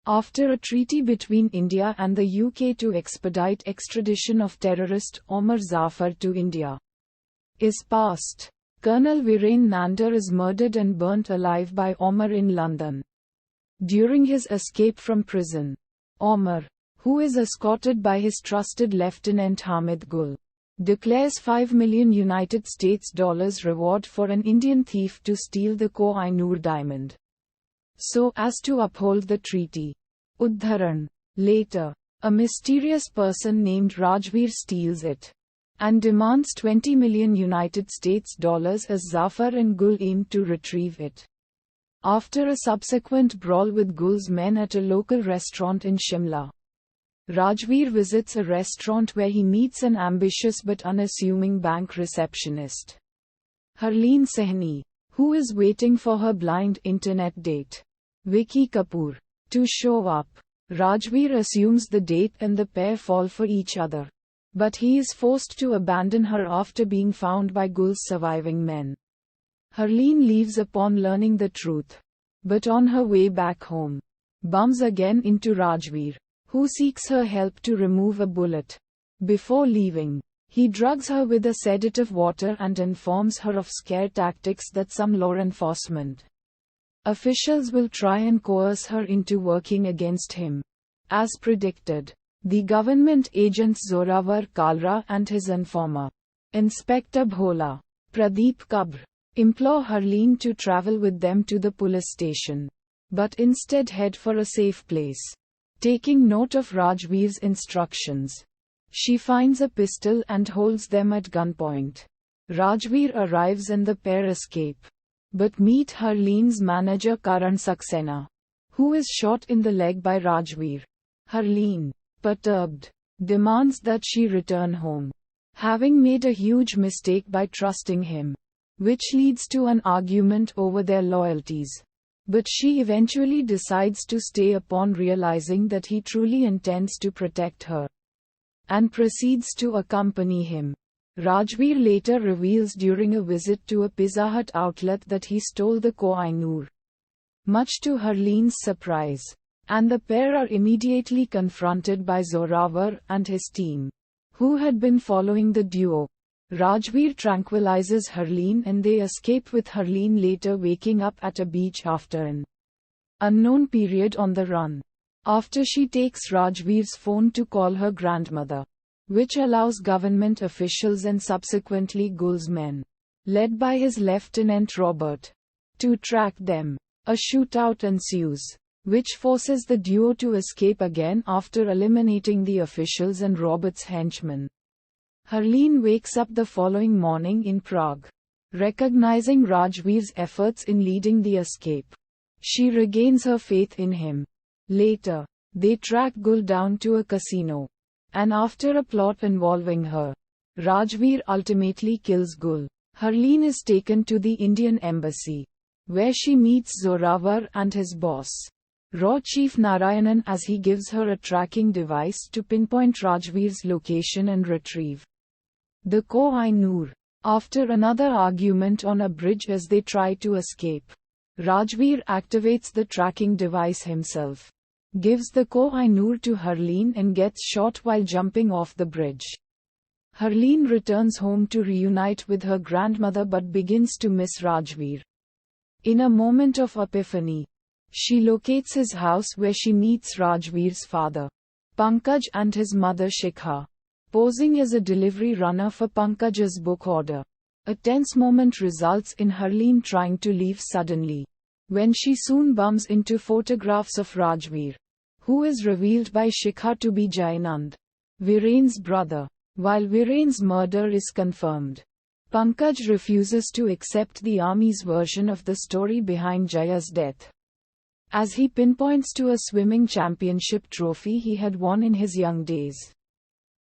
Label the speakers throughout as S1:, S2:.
S1: after a treaty between India and the UK to expedite extradition of terrorist Omar Zafar to India, is passed, Colonel Rajveer Nanda is murdered and burnt alive by Omar in London. During his escape from prison, Omar, who is escorted by his trusted Lieutenant Hamid Gul, declares $5 million United States dollars reward for an Indian thief to steal the Koh-i-Noor diamond, so as to uphold the treaty. Udharan. Later, a mysterious person named Rajveer steals it and demands $20 million United States dollars as Zafar and Gul aim to retrieve it. After a subsequent brawl with Gul's men at a local restaurant in Shimla, Rajveer visits a restaurant where he meets an ambitious but unassuming bank receptionist, Harleen Sahni, who is waiting for her blind internet date, Vicky Kapoor, to show up. Rajveer assumes the date and the pair fall for each other, but he is forced to abandon her after being found by Gul's surviving men. Harleen leaves upon learning the truth, but on her way back home, bumps again into Rajveer, who seeks her help to remove a bullet. Before leaving, he drugs her with a sedative water and informs her of scare tactics that some law enforcement officials will try and coerce her into working against him. As predicted, the government agents Zorawar Kalra and his informer, Inspector Bhola, Pradeep Kabr, implore Harleen to travel with them to the police station, but instead head for a safe place. Taking note of Rajveer's instructions, she finds a pistol and holds them at gunpoint. Rajveer arrives and the pair escape, but meet Harleen's manager Karan Saxena, who is shot in the leg by Rajveer. Harleen, perturbed, demands that she return home, having made a huge mistake by trusting him, which leads to an argument over their loyalties. But she eventually decides to stay upon realizing that he truly intends to protect her, and proceeds to accompany him. Rajveer later reveals during a visit to a Pizza Hut outlet that he stole the Koh-i-Noor, much to Harleen's surprise, and the pair are immediately confronted by Zorawar and his team, who had been following the duo. Rajveer tranquilizes Harleen and they escape, with Harleen later waking up at a beach after an unknown period on the run, after she takes Rajveer's phone to call her grandmother, which allows government officials and subsequently Gul's men, led by his lieutenant Robert, to track them. A shootout ensues, which forces the duo to escape again after eliminating the officials and Robert's henchmen. Harleen wakes up the following morning in Prague, recognizing Rajveer's efforts in leading the escape. She regains her faith in him. Later, they track Gul down to a casino, and after a plot involving her, Rajveer ultimately kills Gul. Harleen is taken to the Indian embassy, where she meets Zorawar and his boss, Raw Chief Narayanan, as he gives her a tracking device to pinpoint Rajveer's location and retrieve the Koh-i-Noor. After another argument on a bridge as they try to escape, Rajveer activates the tracking device himself, gives the Koh-i-Noor to Harleen and gets shot while jumping off the bridge. Harleen returns home to reunite with her grandmother but begins to miss Rajveer. In a moment of epiphany, she locates his house where she meets Rajveer's father, Pankaj, and his mother Shikha, posing as a delivery runner for Pankaj's book order. A tense moment results in Harleen trying to leave suddenly, when she soon bumps into photographs of Rajveer, who is revealed by Shikha to be Jayanand, Viren's brother. While Viren's murder is confirmed, Pankaj refuses to accept the army's version of the story behind Jaya's death, as he pinpoints to a swimming championship trophy he had won in his young days,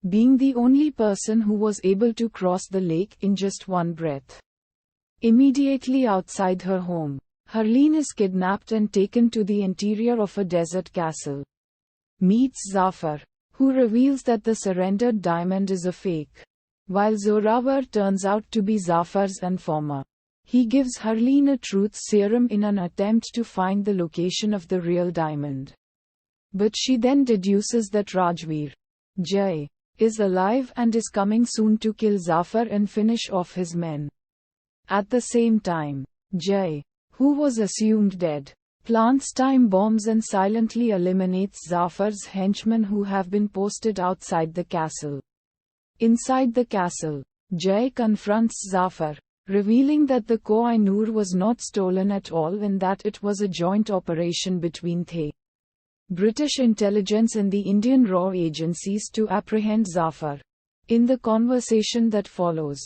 S1: being the only person who was able to cross the lake in just one breath. Immediately outside her home, Harleen is kidnapped and taken to the interior of a desert castle. Meets Zafar, who reveals that the surrendered diamond is a fake, while Zorawar turns out to be Zafar's informer. He gives Harleen a truth serum in an attempt to find the location of the real diamond. But she then deduces that Rajveer, Jai, is alive and is coming soon to kill Zafar and finish off his men. At the same time, Jai, who was assumed dead, plants time bombs and silently eliminates Zafar's henchmen who have been posted outside the castle. Inside the castle, Jai confronts Zafar, revealing that the Koh-i-Noor was not stolen at all and that it was a joint operation between the British intelligence and the Indian RAW agencies to apprehend Zafar. In the conversation that follows,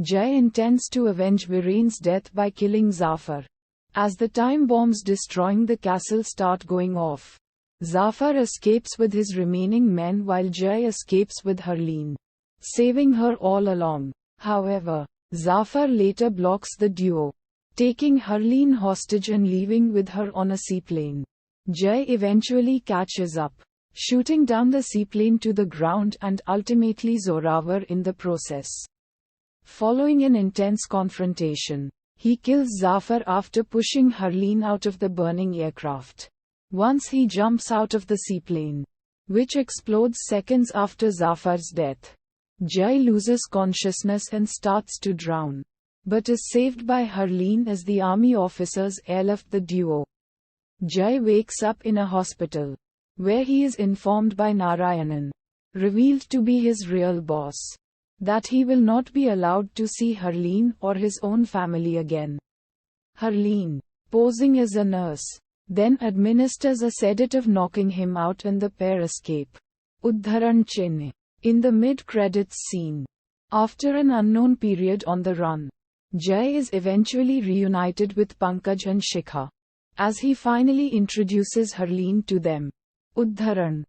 S1: Jai intends to avenge Viren's death by killing Zafar. As the time bombs destroying the castle start going off, Zafar escapes with his remaining men while Jai escapes with Harleen, saving her all along. However, Zafar later blocks the duo, taking Harleen hostage and leaving with her on a seaplane. Jai eventually catches up, shooting down the seaplane to the ground and ultimately Zorawar in the process. Following an intense confrontation, he kills Zafar after pushing Harleen out of the burning aircraft. Once he jumps out of the seaplane, which explodes seconds after Zafar's death, Jai loses consciousness and starts to drown, but is saved by Harleen as the army officers airlift the duo. Jai wakes up in a hospital, where he is informed by Narayanan, revealed to be his real boss, that he will not be allowed to see Harleen or his own family again. Harleen, posing as a nurse, then administers a sedative knocking him out and the pair escape. Uddharan Chennai. In the mid-credits scene, after an unknown period on the run, Jai is eventually reunited with Pankaj and Shikha, as he finally introduces Harleen to them. Uddharan.